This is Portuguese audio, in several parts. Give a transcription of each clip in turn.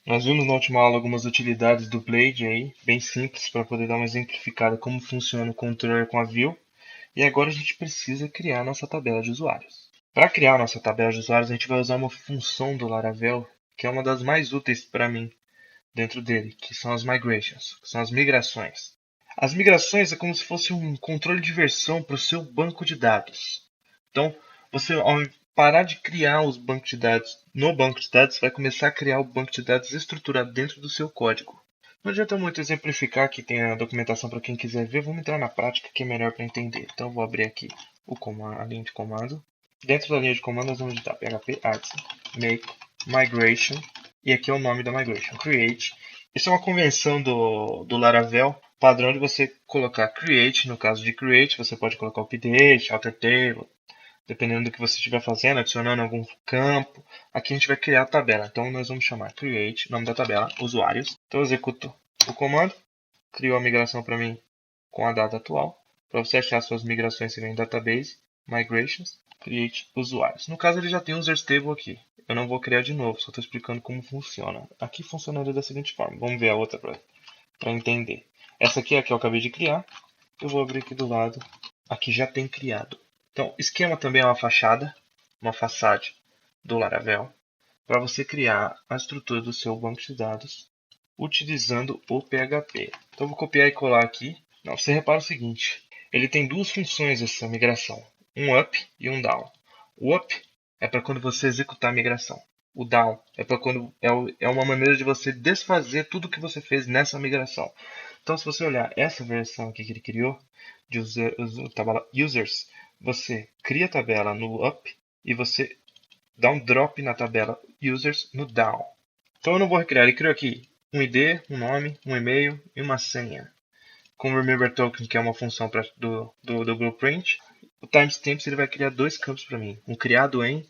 Nós vimos na última aula algumas utilidades do Blade aí, bem simples, para poder dar uma exemplificada como funciona o controller com a Vue. E agora a gente precisa criar nossa tabela de usuários. Para criar nossa tabela de usuários, a gente vai usar uma função do Laravel, que é uma das mais úteis para mim dentro dele, que são as migrations, que são as migrações. As migrações é como se fosse um controle de versão para o seu banco de dados. Então, você, ao parar de criar os bancos de dados no banco de dados, vai começar a criar o banco de dados estruturado dentro do seu código. Não adianta muito exemplificar, que tem a documentação para quem quiser ver. Vamos entrar na prática, que é melhor para entender. Então, eu vou abrir aqui a linha de comando. Dentro da linha de comando, nós vamos digitar php artisan make migration. E aqui é o nome da migration, create. Isso é uma convenção do Laravel, padrão de você colocar create. No caso de create, você pode colocar update, alter table, dependendo do que você estiver fazendo, adicionando algum campo. Aqui a gente vai criar a tabela. Então nós vamos chamar create, nome da tabela, usuários. Então eu executo o comando, criou a migração para mim com a data atual. Para você achar suas migrações, você vem em database, migrations, create usuários. No caso ele já tem um user stable aqui. Eu não vou criar de novo, só estou explicando como funciona. Aqui funcionaria da seguinte forma. Vamos ver a outra para entender. Essa aqui é a que eu acabei de criar. Eu vou abrir aqui do lado. Aqui já tem criado. Então, esquema também é uma fachada, uma façade do Laravel, para você criar a estrutura do seu banco de dados utilizando o PHP. Então, eu vou copiar e colar aqui. Não, você repara o seguinte, ele tem duas funções essa migração, um up e um down. O up é para quando você executar a migração. O down é para quando é uma maneira de você desfazer tudo que você fez nessa migração. Então, se você olhar essa versão aqui que ele criou de users, você cria a tabela no up e você dá um drop na tabela users no down. Então eu não vou recriar, ele criou aqui um ID, um nome, um e-mail e uma senha. Com o remember token, que é uma função do blueprint, o timestamps ele vai criar dois campos para mim, um criado em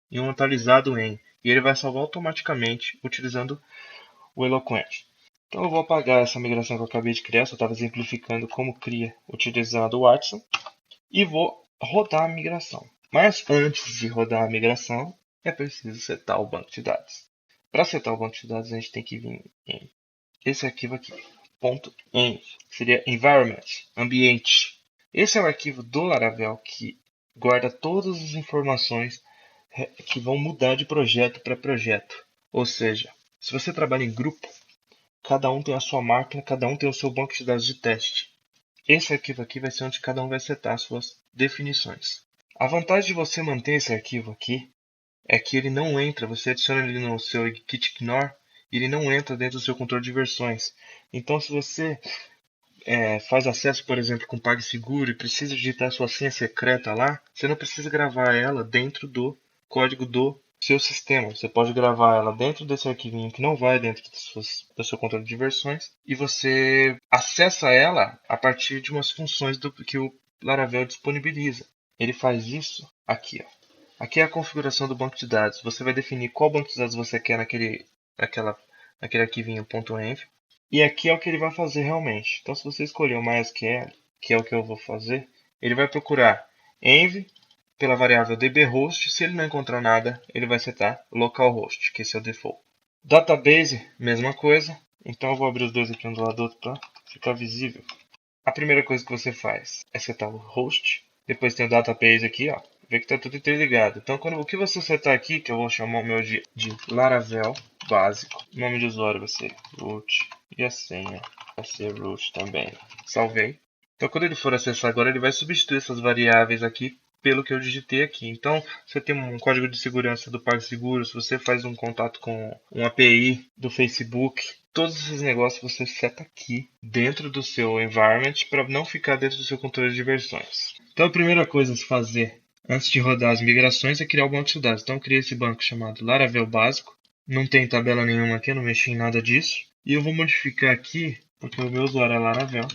e um atualizado em. E ele vai salvar automaticamente utilizando o Eloquent. Então eu vou apagar essa migração que eu acabei de criar, só estava exemplificando como cria utilizando o Watson. E vou rodar a migração. Mas antes de rodar a migração, é preciso setar o banco de dados. Para setar o banco de dados, a gente tem que vir em esse arquivo aqui, .env, que seria environment, ambiente. Esse é o arquivo do Laravel que guarda todas as informações que vão mudar de projeto para projeto. Ou seja, se você trabalha em grupo, cada um tem a sua máquina, cada um tem o seu banco de dados de teste. Esse arquivo aqui vai ser onde cada um vai setar suas definições. A vantagem de você manter esse arquivo aqui é que ele não entra, você adiciona ele no seu git-ignore e ele não entra dentro do seu controle de versões. Então, se você faz acesso, por exemplo, com PagSeguro e precisa digitar sua senha secreta lá, você não precisa gravar ela dentro do código do seu sistema. Você pode gravar ela dentro desse arquivinho que não vai dentro do seu controle de versões e você acessa ela a partir de umas funções que o Laravel disponibiliza. Ele faz isso aqui, ó. Aqui é a configuração do banco de dados. Você vai definir qual banco de dados você quer naquele arquivinho .env. E aqui é o que ele vai fazer realmente. Então, se você escolher o MySQL, que é o que eu vou fazer, ele vai procurar env pela variável dbhost. Se ele não encontrar nada, ele vai setar localhost, que esse é o default. Database, mesma coisa. Então, eu vou abrir os dois aqui um do lado do outro para ficar visível. A primeira coisa que você faz é setar o host. Depois tem o database aqui, ó. Vê que está tudo interligado. Então, o que você setar aqui, que eu vou chamar o meu de Laravel básico. O nome de usuário vai ser root. E a senha vai ser root também. Salvei. Então, quando ele for acessar agora, ele vai substituir essas variáveis aqui pelo que eu digitei aqui. Então, você tem um código de segurança do PagSeguro, se você faz um contato com um API do Facebook, todos esses negócios você seta aqui dentro do seu environment para não ficar dentro do seu controle de versões. Então, a primeira coisa a se fazer antes de rodar as migrações é criar o banco de dados. Então, eu criei esse banco chamado Laravel Básico. Não tem tabela nenhuma aqui, eu não mexi em nada disso. E eu vou modificar aqui, porque o meu usuário é Laravel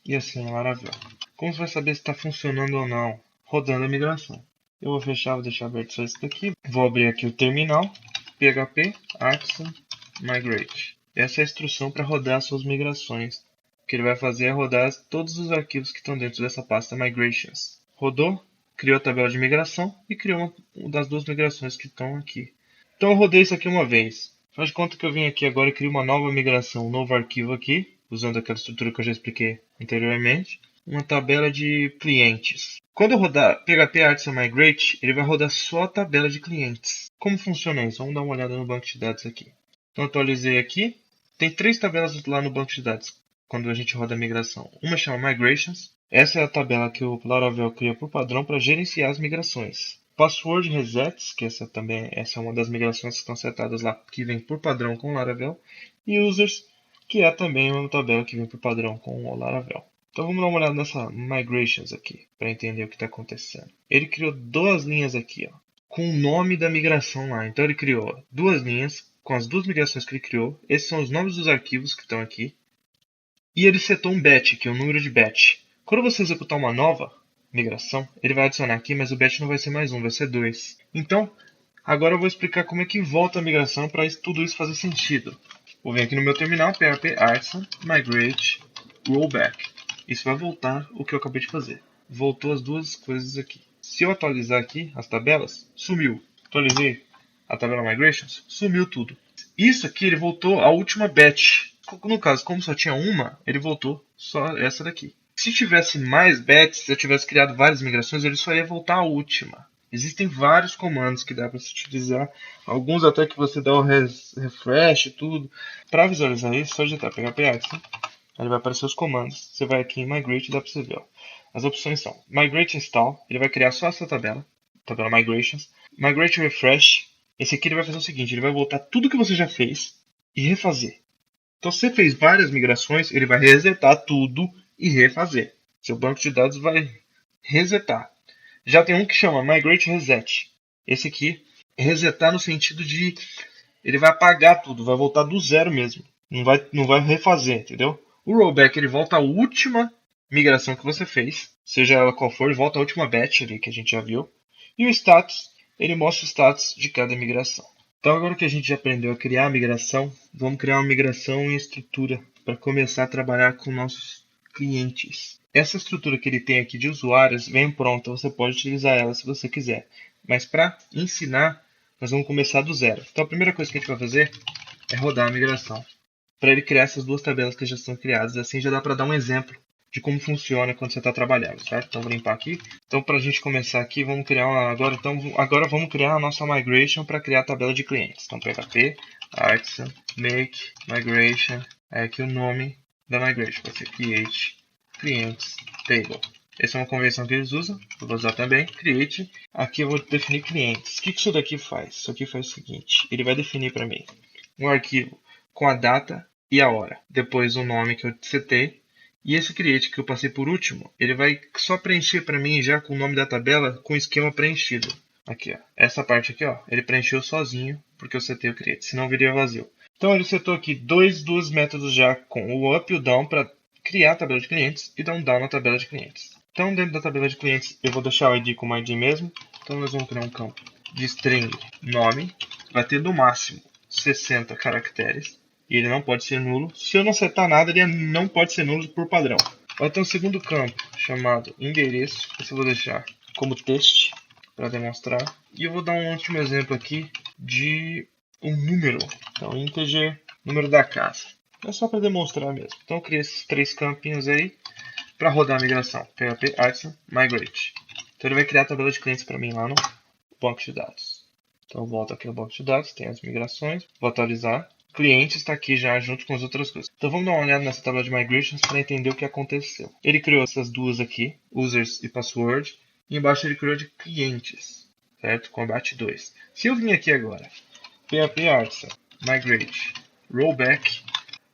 e assim é Laravel. Como você vai saber se está funcionando ou não? Rodando a migração. Eu vou fechar, vou deixar aberto só isso daqui. Vou abrir aqui o terminal, php artisan migrate. Essa é a instrução para rodar suas migrações. O que ele vai fazer é rodar todos os arquivos que estão dentro dessa pasta migrations. Rodou, criou a tabela de migração e criou uma das duas migrações que estão aqui. Então eu rodei isso aqui uma vez. Faz de conta que eu vim aqui agora e crio uma nova migração, um novo arquivo aqui, usando aquela estrutura que eu já expliquei anteriormente, uma tabela de clientes. Quando eu rodar PHP Artisan Migrate, ele vai rodar só a tabela de clientes. Como funciona isso? Vamos dar uma olhada no banco de dados aqui. Então atualizei aqui. Tem 3 tabelas lá no banco de dados quando a gente roda a migração. Uma chama Migrations. Essa é a tabela que o Laravel cria por padrão para gerenciar as migrações. Password Resets, que essa é uma das migrações que estão setadas lá, que vem por padrão com o Laravel. E Users, que é também uma tabela que vem por padrão com o Laravel. Então vamos dar uma olhada nessa Migrations aqui, para entender o que está acontecendo. Ele criou 2 linhas aqui, ó, com o nome da migração lá. Então ele criou 2 linhas com as 2 migrações que ele criou. Esses são os nomes dos arquivos que estão aqui. E ele setou um batch, que é o número de batch. Quando você executar uma nova migração, ele vai adicionar aqui, mas o batch não vai ser mais 1, vai ser 2. Então, agora eu vou explicar como é que volta a migração para tudo isso fazer sentido. Vou vir aqui no meu terminal, php artisan migrate rollback. Isso vai voltar o que eu acabei de fazer. Voltou as 2 coisas aqui. Se eu atualizar aqui as tabelas, sumiu. Atualizei a tabela migrations, sumiu tudo. Isso aqui ele voltou a última batch. No caso, como só tinha uma, ele voltou só essa daqui. Se tivesse mais batches, se eu tivesse criado várias migrações, ele só ia voltar a última. Existem vários comandos que dá para se utilizar. Alguns até que você dá o refresh e tudo. Para visualizar isso, só digitar PHP Artisan. Ele vai aparecer os comandos. Você vai aqui em Migrate e dá para você ver. Ó. As opções são Migrate Install. Ele vai criar só essa tabela Migrations. Migrate Refresh. Esse aqui ele vai fazer o seguinte. Ele vai voltar tudo que você já fez e refazer. Então se você fez várias migrações, ele vai resetar tudo e refazer. Seu banco de dados vai resetar. Já tem um que chama Migrate Reset. Esse aqui, resetar no sentido de ele vai apagar tudo, vai voltar do zero mesmo. Não vai refazer, entendeu? O rollback ele volta à última migração que você fez, seja ela qual for, ele volta à última batch ali que a gente já viu. E o status, ele mostra o status de cada migração. Então agora que a gente já aprendeu a criar a migração, vamos criar uma migração em estrutura para começar a trabalhar com nossos clientes. Essa estrutura que ele tem aqui de usuários vem pronta, você pode utilizar ela se você quiser. Mas para ensinar, nós vamos começar do zero. Então a primeira coisa que a gente vai fazer é rodar a migração. Para ele criar essas 2 tabelas que já estão criadas, assim já dá para dar um exemplo de como funciona quando você está trabalhando, certo? Então vou limpar aqui. Então para a gente começar aqui, vamos criar agora vamos criar a nossa migration para criar a tabela de clientes. Então PHP artisan make migration, é aqui o nome da migration, vai ser create clients table. Essa é uma convenção que eles usam, eu vou usar também, create. Aqui eu vou definir clientes. O que isso daqui faz? Isso aqui faz o seguinte, ele vai definir para mim um arquivo com a data e a hora, depois o nome que eu setei. E esse create que eu passei por último, ele vai só preencher para mim já com o nome da tabela com o esquema preenchido. Aqui, ó. Essa parte aqui, ó, ele preencheu sozinho porque eu setei o create, senão viria vazio. Então ele setou aqui dois métodos já com o up e o down para criar a tabela de clientes e dar um down na tabela de clientes. Então dentro da tabela de clientes eu vou deixar o ID como ID mesmo. Então nós vamos criar um campo de string nome, vai ter no máximo 60 caracteres. E ele não pode ser nulo. Se eu não setar nada, ele não pode ser nulo por padrão. Vai ter um segundo campo chamado endereço. Esse eu vou deixar como teste para demonstrar. E eu vou dar um último exemplo aqui de um número. Então, integer, número da casa. É só para demonstrar mesmo. Então, eu criei esses 3 campinhos aí para rodar a migração. PHP Artisan Migrate. Então, ele vai criar a tabela de clientes para mim lá no banco de dados. Então, eu volto aqui no banco de dados, tem as migrações. Vou atualizar. Cliente está aqui já junto com as outras coisas. Então vamos dar uma olhada nessa tabela de migrations para entender o que aconteceu. Ele criou essas 2 aqui, users e password, e embaixo ele criou de clientes, certo? Com a bat2. Se eu vim aqui agora, php artisan migrate rollback,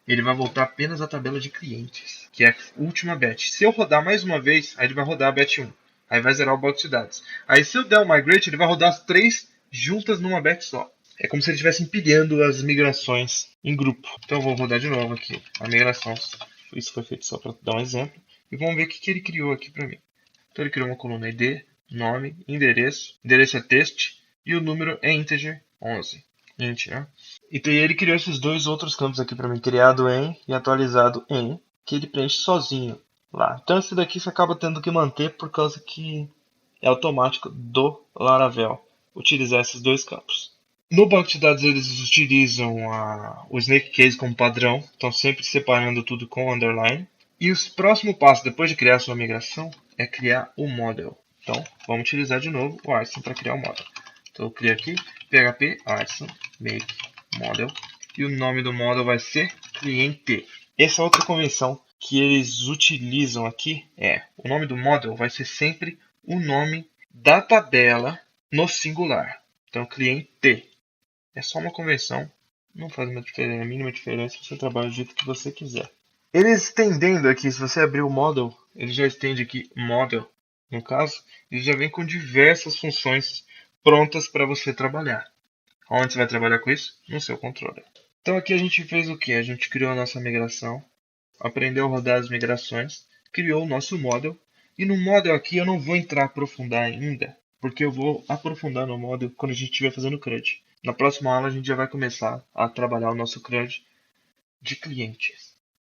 ele vai voltar apenas a tabela de clientes, que é a última batch. Se eu rodar mais uma vez, aí ele vai rodar a batch 1. Aí vai zerar o banco de dados. Aí se eu der o migrate, ele vai rodar as 3 juntas numa batch só. É como se ele estivesse empilhando as migrações em grupo. Então eu vou rodar de novo aqui a migração. Isso foi feito só para dar um exemplo. E vamos ver o que ele criou aqui para mim. Então ele criou uma coluna ID, nome, endereço. Endereço é text e o número é integer 11. Int, né? E ele criou esses 2 outros campos aqui para mim, criado em e atualizado em, que ele preenche sozinho lá. Então esse daqui você acaba tendo que manter por causa que é automático do Laravel utilizar esses 2 campos. No banco de dados eles utilizam o Snake Case como padrão, então sempre separando tudo com underline. E o próximo passo depois de criar a sua migração é criar o model. Então vamos utilizar de novo o Artisan para criar o model. Então eu crio aqui php artisan make model e o nome do model vai ser cliente. Essa outra convenção que eles utilizam aqui o nome do model vai ser sempre o nome da tabela no singular. Então cliente. É só uma convenção, não faz uma diferença, a mínima diferença, você trabalha do jeito que você quiser. Ele estendendo aqui, se você abrir o model, ele já estende aqui model. No caso, ele já vem com diversas funções prontas para você trabalhar. Onde você vai trabalhar com isso? No seu controller. Então aqui a gente fez o que? A gente criou a nossa migração, aprendeu a rodar as migrações, criou o nosso model. E no model aqui eu não vou aprofundar ainda, porque eu vou aprofundar no model quando a gente estiver fazendo CRUD. Na próxima aula a gente já vai começar a trabalhar o nosso CRUD de clientes.